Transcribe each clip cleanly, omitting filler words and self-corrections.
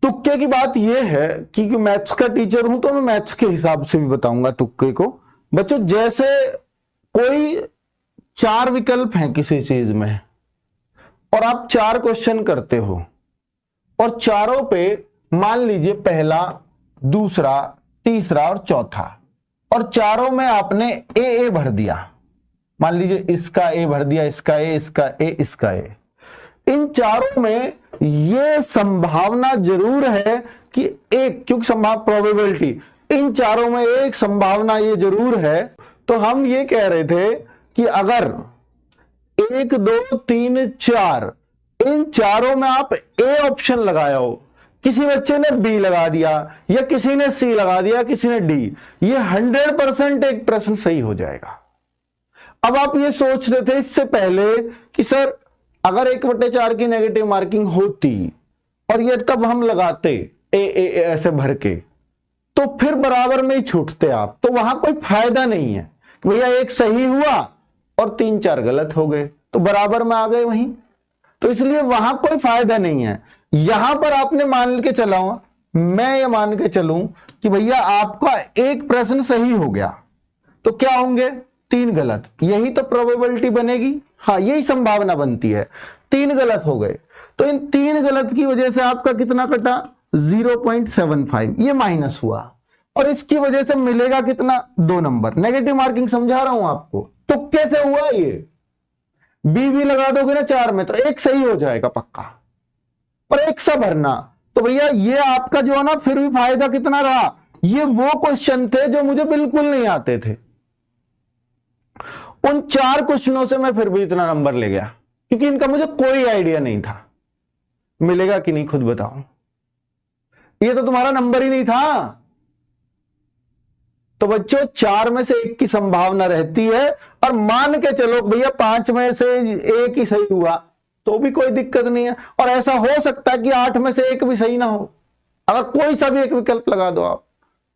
तुक्के की बात यह है कि मैथ्स का टीचर हूं तो मैं मैथ्स के हिसाब से भी बताऊंगा तुक्के को। बच्चों जैसे कोई 4 विकल्प हैं किसी चीज में और आप 4 क्वेश्चन करते हो और चारों पे मान लीजिए पहला, दूसरा, तीसरा और चौथा, और चारों में आपने ए भर दिया। मान लीजिए इसका ए भर दिया, इसका ए, इसका ए, इसका ए। इन चारों में ये संभावना जरूर है कि एक, क्योंकि संभावना प्रोबेबिलिटी, इन चारों में एक संभावना ये जरूर है। तो हम ये कह रहे थे कि अगर 1, 2, 3, 4 इन चारों में आप ए ऑप्शन लगाया हो, किसी बच्चे ने बी लगा दिया या किसी ने सी लगा दिया, किसी ने डी, ये 100% एक प्रश्न सही हो जाएगा। अब आप ये सोच रहे थे इससे पहले कि सर अगर 1/4 की नेगेटिव मार्किंग होती और ये तब हम लगाते ए ऐसे भर के, तो फिर बराबर में ही छूटते आप, तो वहां कोई फायदा नहीं है। भैया एक सही हुआ और 3-4 गलत हो गए तो बराबर में आ गए वहीं, तो इसलिए वहां कोई फायदा नहीं है। यहां पर आपने मान के चला, मैं ये मान के चलूं कि भैया आपका एक प्रश्न सही हो गया तो क्या होंगे 3 गलत, यही तो प्रोबेबिलिटी बनेगी। हाँ यही संभावना बनती है। 3 गलत हो गए तो इन 3 गलत की वजह से आपका कितना कटा 0.75, ये माइनस हुआ और इसकी वजह से मिलेगा कितना 2 नंबर। नेगेटिव मार्किंग समझा रहा हूं आपको, तुक्के से हुआ ये। बी भी लगा दोगे ना 4 में तो एक सही हो जाएगा पक्का, और एक सा भरना। तो भैया ये आपका जो है ना फिर भी फायदा कितना रहा, ये वो क्वेश्चन थे जो मुझे बिल्कुल नहीं आते थे। उन 4 क्वेश्चनों से मैं फिर भी इतना नंबर ले गया क्योंकि इनका मुझे कोई आइडिया नहीं था। मिलेगा कि नहीं खुद बताओ, ये तो तुम्हारा नंबर ही नहीं था। तो बच्चों 4 में से 1 की संभावना रहती है, और मान के चलो भैया 5 में से 1 ही सही हुआ तो भी कोई दिक्कत नहीं है, और ऐसा हो सकता है कि 8 में से 1 भी सही ना हो। अगर कोई सा भी एक विकल्प लगा दो आप,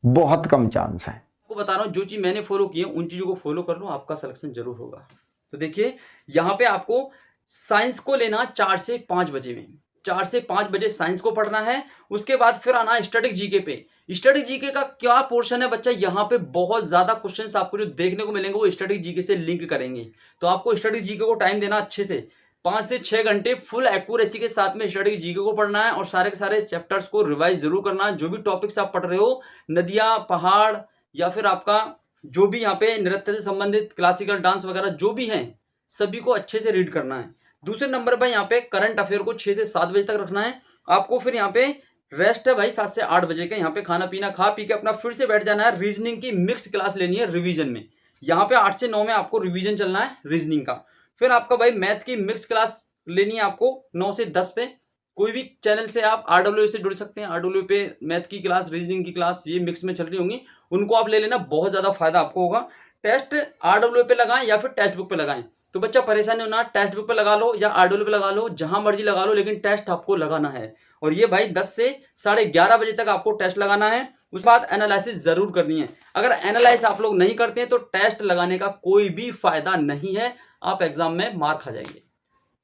बहुत कम चांस है। आपको बता रहा हूं जो चीज मैंने फॉलो की है उन चीजों को फॉलो कर लो, आपका सिलेक्शन जरूर होगा। तो देखिए यहां पे आपको साइंस को लेना 4 से 5 बजे में, 4 से 5 बजे साइंस को पढ़ना है। उसके बाद फिर आना स्टैटिक जीके पे। स्टैटिक जीके का क्या पोर्शन है बच्चा, यहाँ पे बहुत ज्यादा क्वेश्चंस आपको जो देखने को मिलेंगे वो स्टैटिक जीके से लिंक करेंगे। तो आपको स्टैटिक जीके को टाइम देना अच्छे से, 5 से 6 घंटे फुल एक्यूरेसी के साथ में स्टैटिक जीके को पढ़ना है, और सारे के सारे चैप्टर्स को रिवाइज जरूर करना है। जो भी टॉपिक्स आप पढ़ रहे हो, नदियां, पहाड़, या फिर आपका जो भी यहाँ पे नृत्य से संबंधित क्लासिकल डांस वगैरह जो भी हैं, सभी को अच्छे से रीड करना है। दूसरे नंबर पर यहाँ पे करंट अफेयर को 6 से 7 बजे तक रखना है आपको। फिर यहाँ पे रेस्ट है भाई 7 से 8 बजे का, यहाँ पे खाना पीना खा पी के अपना फिर से बैठ जाना है। रीजनिंग की मिक्स क्लास लेनी है रिवीजन में, यहाँ पे 8 से 9 में आपको रिवीजन चलना है रीजनिंग का। फिर आपका भाई मैथ की मिक्स क्लास लेनी है आपको 9 से 10 पे। कोई भी चैनल से आप RWA से जुड़ सकते हैं, RWA पे मैथ की क्लास, रीजनिंग की क्लास ये मिक्स में चल रही होंगी, उनको आप ले लेना, बहुत ज्यादा फायदा आपको होगा। टेस्ट RWA पे लगाएं या फिर टेक्स्ट बुक पे लगाएं, तो बच्चा परेशान नहीं होना, टेक्स्ट बुक पे लगा लो या RWA पे लगा लो, जहां मर्जी लगा लो, लेकिन टेस्ट आपको लगाना है। और ये भाई 10 से 11:30 बजे तक आपको टेस्ट लगाना है। उसके बाद एनालिसिस जरूर करनी है। अगर एनालाइज आप लोग नहीं करते हैं तो टेस्ट लगाने का कोई भी फायदा नहीं है, आप एग्जाम में मार खा जाएंगे।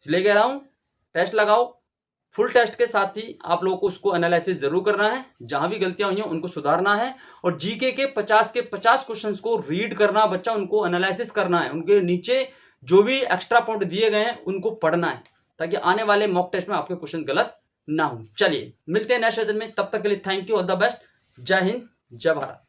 इसलिए कह रहा हूं टेस्ट लगाओ, फुल टेस्ट के साथ ही आप लोगों को उसको एनालिसिस जरूर करना है, जहां भी गलतियां हुई हैं उनको सुधारना है। और जीके के 50 के 50 क्वेश्चंस को रीड करना बच्चा, उनको एनालिसिस करना है, उनके नीचे जो भी एक्स्ट्रा पॉइंट दिए गए हैं उनको पढ़ना है, ताकि आने वाले मॉक टेस्ट में आपके क्वेश्चन गलत ना हो। चलिए मिलते हैं नेक्स्ट सेशन में, तब तक के लिए thank you, all the best, जय हिंद, जय भारत।